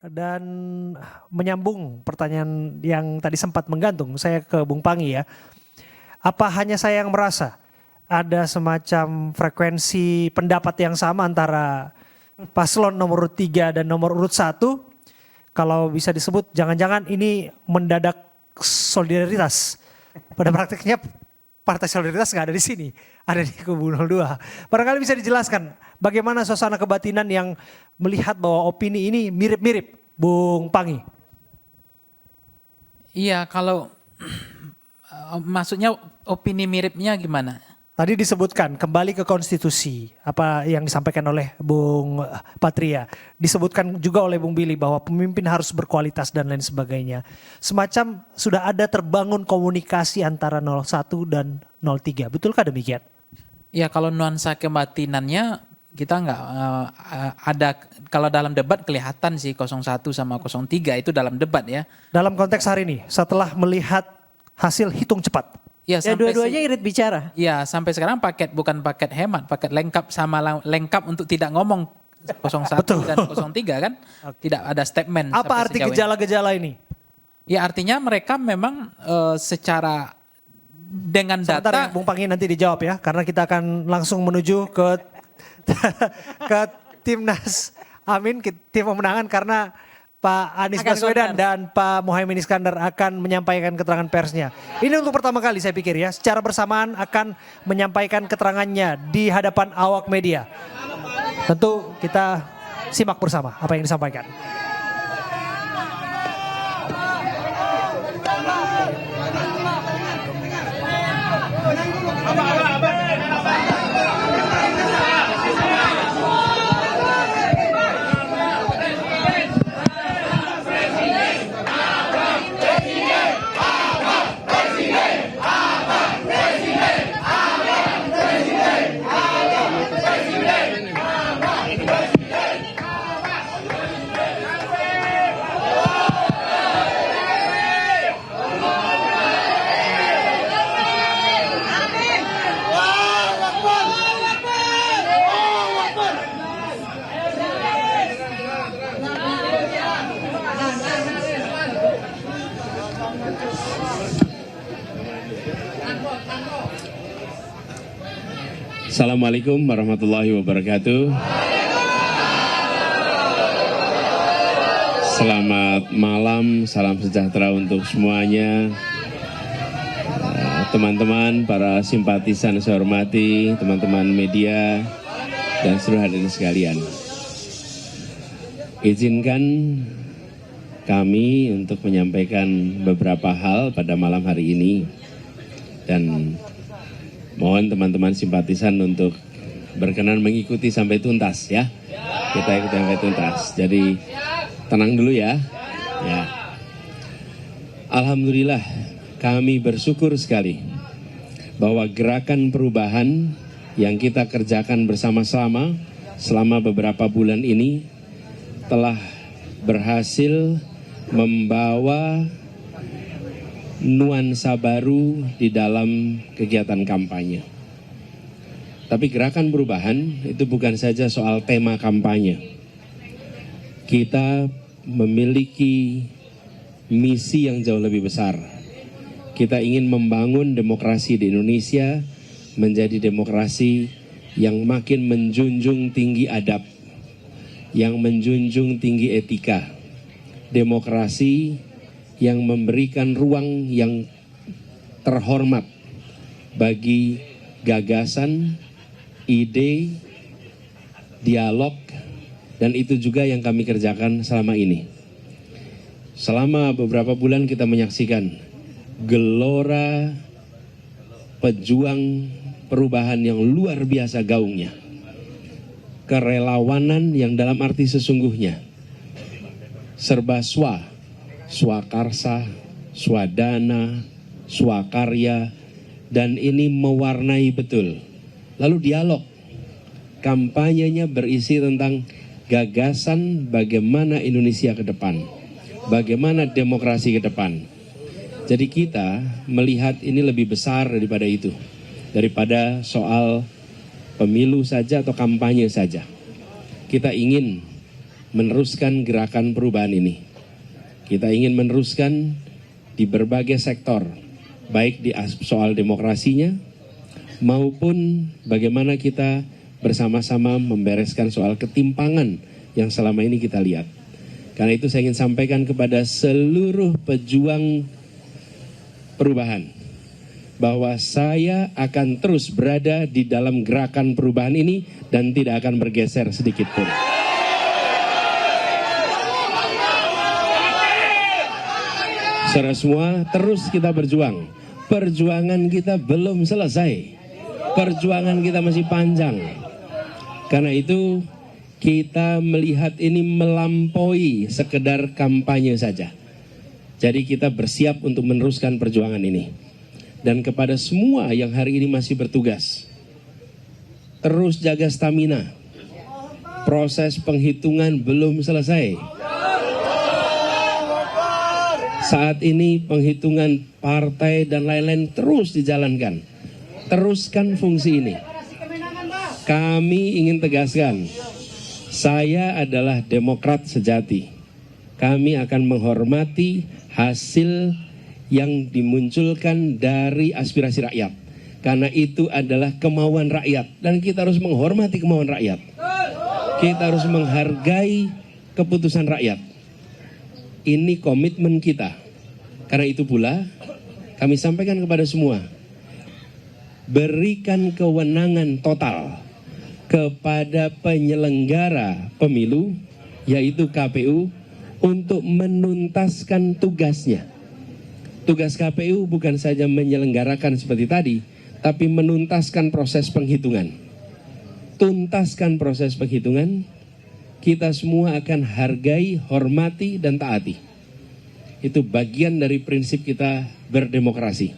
Dan menyambung pertanyaan yang tadi sempat menggantung, saya ke Bung Pangi ya. Apa hanya saya yang merasa ada semacam frekuensi pendapat yang sama antara paslon nomor urut 3 dan nomor urut 1? Kalau bisa disebut jangan-jangan ini mendadak solidaritas. Pada praktiknya Partai Solidaritas nggak ada di sini, ada di kubu 02. Barangkali bisa dijelaskan bagaimana suasana kebatinan yang melihat bahwa opini ini mirip-mirip, Bung Pangi? Iya, kalau maksudnya opini miripnya gimana? Tadi disebutkan kembali ke konstitusi, apa yang disampaikan oleh Bung Patria. Disebutkan juga oleh Bung Billy bahwa pemimpin harus berkualitas dan lain sebagainya. Semacam sudah ada terbangun komunikasi antara 01 dan 03. Betulkah demikian? Ya kalau nuansa kebatinannya kita nggak ada, kalau dalam debat kelihatan sih 01 sama 03 itu dalam debat ya. Dalam konteks hari ini setelah melihat hasil hitung cepat. Ya, dua-duanya irit bicara. Ya sampai sekarang bukan paket hemat, paket lengkap sama lengkap untuk tidak ngomong 01 dan 03 kan. Tidak ada statement. Apa arti gejala-gejala ini? Ya artinya mereka memang secara dengan Sebentar data. ya, Bung Pangi nanti dijawab ya, karena kita akan langsung menuju ke ke Timnas Amin, ke tim pemenangan, karena Pak Anies Baswedan dan Pak Muhaimin Iskandar akan menyampaikan keterangan persnya. Ini untuk pertama kali saya pikir ya, secara bersamaan akan menyampaikan keterangannya di hadapan awak media. Tentu kita simak bersama apa yang disampaikan. Assalamualaikum warahmatullahi wabarakatuh. Selamat malam, salam sejahtera untuk semuanya. Teman-teman, para simpatisan saya hormati, teman-teman media, dan seluruh hadirin sekalian. Izinkan kami untuk menyampaikan beberapa hal pada malam hari ini. Dan mohon teman-teman simpatisan untuk berkenan mengikuti sampai tuntas ya. Kita ikuti sampai tuntas. Jadi tenang dulu ya. Alhamdulillah kami bersyukur sekali bahwa gerakan perubahan yang kita kerjakan bersama-sama selama beberapa bulan ini telah berhasil membawa nuansa baru di dalam kegiatan kampanye. Tapi gerakan perubahan itu bukan saja soal tema kampanye. Kita memiliki misi yang jauh lebih besar. Kita ingin membangun demokrasi di Indonesia menjadi demokrasi yang makin menjunjung tinggi adab, yang menjunjung tinggi etika. Demokrasi yang memberikan ruang yang terhormat bagi gagasan, ide, dialog, dan itu juga yang kami kerjakan selama ini. Selama beberapa bulan kita menyaksikan gelora pejuang perubahan yang luar biasa gaungnya. Kerelawanan yang dalam arti sesungguhnya. Serba swakarsa, swadana, swakarya, dan ini mewarnai betul. Lalu dialog, kampanyenya berisi tentang gagasan bagaimana Indonesia ke depan, bagaimana demokrasi ke depan. Jadi kita melihat ini lebih besar daripada itu, daripada soal pemilu saja atau kampanye saja. Kita ingin meneruskan gerakan perubahan ini. Kita ingin meneruskan di berbagai sektor, baik di soal demokrasinya, maupun bagaimana kita bersama-sama membereskan soal ketimpangan yang selama ini kita lihat. Karena itu saya ingin sampaikan kepada seluruh pejuang perubahan, bahwa saya akan terus berada di dalam gerakan perubahan ini dan tidak akan bergeser sedikit pun. Saudara semua, terus kita berjuang. Perjuangan kita belum selesai. Perjuangan kita masih panjang. Karena itu kita melihat ini melampaui sekedar kampanye saja. Jadi kita bersiap untuk meneruskan perjuangan ini. Dan kepada semua yang hari ini masih bertugas, terus jaga stamina. Proses penghitungan belum selesai. Saat ini penghitungan partai dan lain-lain terus dijalankan. Teruskan fungsi ini. Kami ingin tegaskan, saya adalah demokrat sejati. Kami akan menghormati hasil yang dimunculkan dari aspirasi rakyat. Karena itu adalah kemauan rakyat. Dan kita harus menghormati kemauan rakyat. Kita harus menghargai keputusan rakyat. Ini komitmen kita. Karena itu pula kami sampaikan kepada semua, berikan kewenangan total kepada penyelenggara pemilu, yaitu KPU, untuk menuntaskan tugasnya. Tugas KPU bukan saja menyelenggarakan seperti tadi, tapi menuntaskan proses penghitungan. Tuntaskan proses penghitungan, kita semua akan hargai, hormati, dan taati. Itu bagian dari prinsip kita berdemokrasi.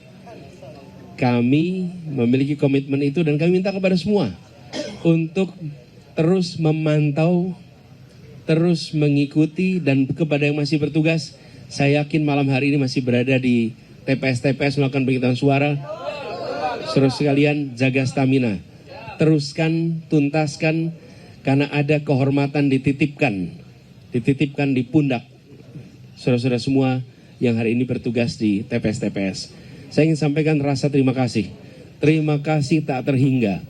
Kami memiliki komitmen itu dan kami minta kepada semua untuk terus memantau, terus mengikuti, dan kepada yang masih bertugas, saya yakin malam hari ini masih berada di TPS-TPS melakukan penghitungan suara. Saudara sekalian, jaga stamina. Teruskan, tuntaskan, karena ada kehormatan dititipkan di pundak saudara-saudara semua yang hari ini bertugas di TPS-TPS. Saya ingin sampaikan rasa terima kasih. Terima kasih tak terhingga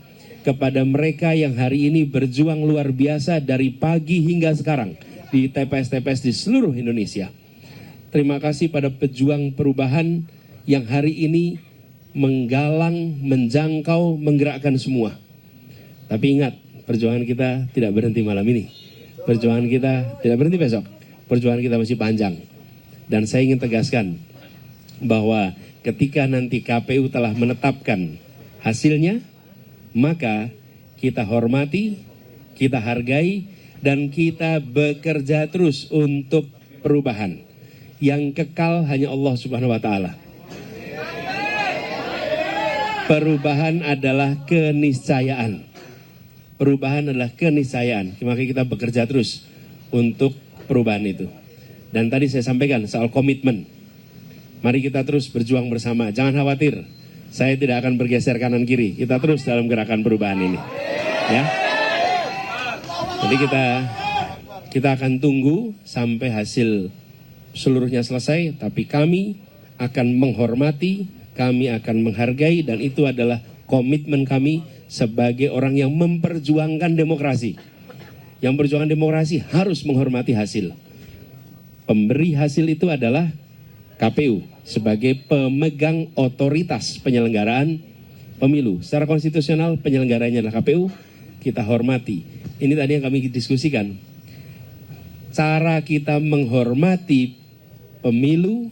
kepada mereka yang hari ini berjuang luar biasa dari pagi hingga sekarang di TPS-TPS di seluruh Indonesia. Terima kasih pada pejuang perubahan yang hari ini menggalang, menjangkau, menggerakkan semua. Tapi ingat, perjuangan kita tidak berhenti malam ini. Perjuangan kita tidak berhenti besok. Perjuangan kita masih panjang. Dan saya ingin tegaskan bahwa ketika nanti KPU telah menetapkan hasilnya, maka kita hormati, kita hargai, dan kita bekerja terus untuk perubahan. Yang kekal hanya Allah Subhanahu wa Ta'ala. Perubahan adalah keniscayaan. Perubahan adalah keniscayaan. Maka kita bekerja terus untuk perubahan itu. Dan tadi saya sampaikan soal komitmen. Mari kita terus berjuang bersama. Jangan khawatir, saya tidak akan bergeser kanan kiri. Kita terus dalam gerakan perubahan ini. Ya. Jadi kita akan tunggu sampai hasil seluruhnya selesai, tapi kami akan menghormati, kami akan menghargai, dan itu adalah komitmen kami sebagai orang yang memperjuangkan demokrasi. Yang perjuangan demokrasi harus menghormati hasil. Pemberi hasil itu adalah KPU sebagai pemegang otoritas penyelenggaraan pemilu. Secara konstitusional penyelenggaranya adalah KPU, kita hormati. Ini tadi yang kami diskusikan. Cara kita menghormati pemilu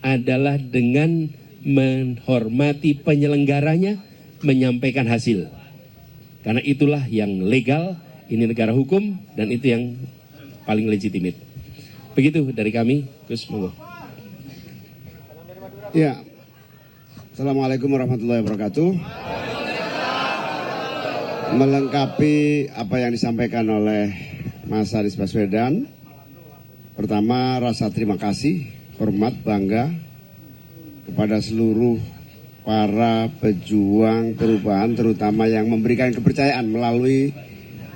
adalah dengan menghormati penyelenggaranya menyampaikan hasil. Karena itulah yang legal, ini negara hukum, dan itu yang paling legitimate. Begitu dari kami, Gus, monggo. Ya, Assalamualaikum warahmatullahi wabarakatuh. Melengkapi apa yang disampaikan oleh Mas Anies Baswedan, pertama rasa terima kasih, hormat, bangga kepada seluruh para pejuang perubahan, terutama yang memberikan kepercayaan melalui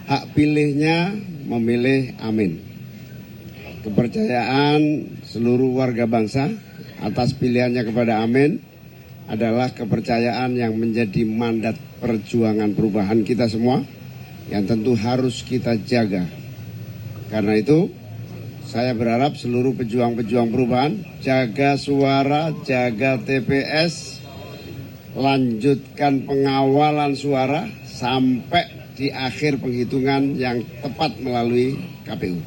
hak pilihnya memilih Amin. kepercayaan seluruh warga bangsa atas pilihannya kepada Amin adalah kepercayaan yang menjadi mandat perjuangan perubahan kita semua yang tentu harus kita jaga. Karena itu, saya berharap seluruh pejuang-pejuang perubahan jaga suara, jaga TPS, lanjutkan pengawalan suara sampai di akhir penghitungan yang tepat melalui KPU.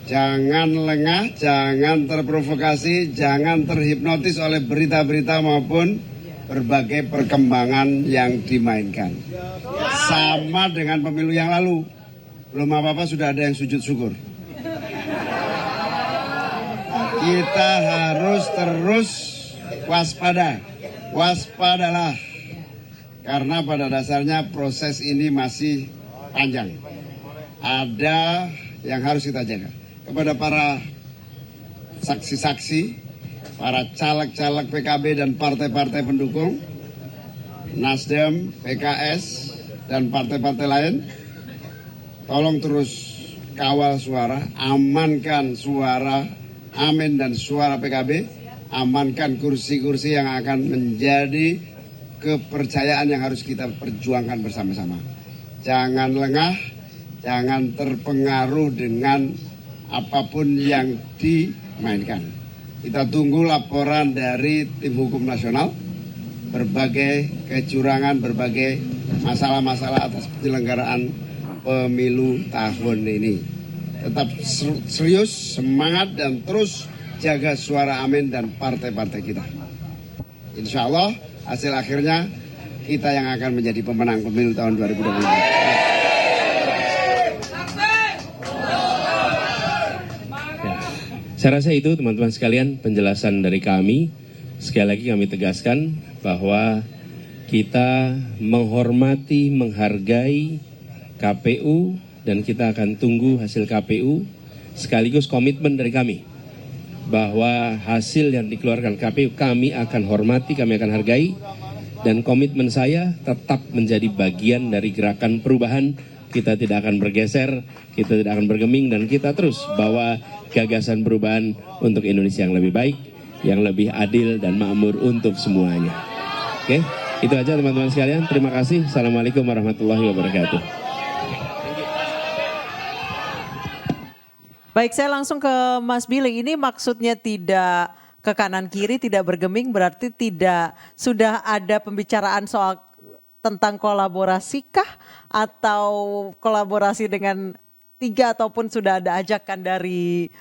Jangan lengah, jangan terprovokasi, jangan terhipnotis oleh berita-berita maupun berbagai perkembangan yang dimainkan. Sama dengan pemilu yang lalu, belum apa-apa sudah ada yang sujud syukur. Kita harus terus waspada, waspadalah. Karena pada dasarnya proses ini masih panjang. Ada yang harus kita jaga. Kepada para saksi-saksi, para caleg-caleg PKB dan partai-partai pendukung, Nasdem, PKS, dan partai-partai lain, tolong terus kawal suara, amankan suara Amin dan suara PKB, amankan kursi-kursi yang akan menjadi kepercayaan yang harus kita perjuangkan bersama-sama. Jangan lengah, jangan terpengaruh dengan apapun yang dimainkan. Kita tunggu laporan dari tim hukum nasional, berbagai kecurangan, berbagai masalah-masalah atas penyelenggaraan pemilu tahun ini. Tetap serius, semangat, dan terus jaga suara Amin dan partai-partai kita. Insya Allah hasil akhirnya kita yang akan menjadi pemenang pemilu tahun 2024. Saya rasa itu teman-teman sekalian penjelasan dari kami. Sekali lagi kami tegaskan bahwa kita menghormati, menghargai KPU dan kita akan tunggu hasil KPU sekaligus komitmen dari kami bahwa hasil yang dikeluarkan KPU kami akan hormati, kami akan hargai, dan komitmen saya tetap menjadi bagian dari gerakan perubahan. Kita tidak akan bergeser, kita tidak akan bergeming, dan kita terus bawa gagasan perubahan untuk Indonesia yang lebih baik, yang lebih adil dan makmur untuk semuanya. Oke, itu aja teman-teman sekalian. Terima kasih. Assalamualaikum warahmatullahi wabarakatuh. Baik, saya langsung ke Mas Billy. Ini maksudnya tidak ke kanan kiri, tidak bergeming, berarti tidak sudah ada pembicaraan soal tentang kolaborasikah atau kolaborasi dengan tiga ataupun sudah ada ajakan dari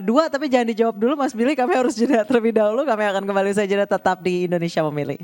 dua, tapi jangan dijawab dulu Mas Billy, kami harus jeda terlebih dahulu, kami akan kembali saja tetap di Indonesia Memilih.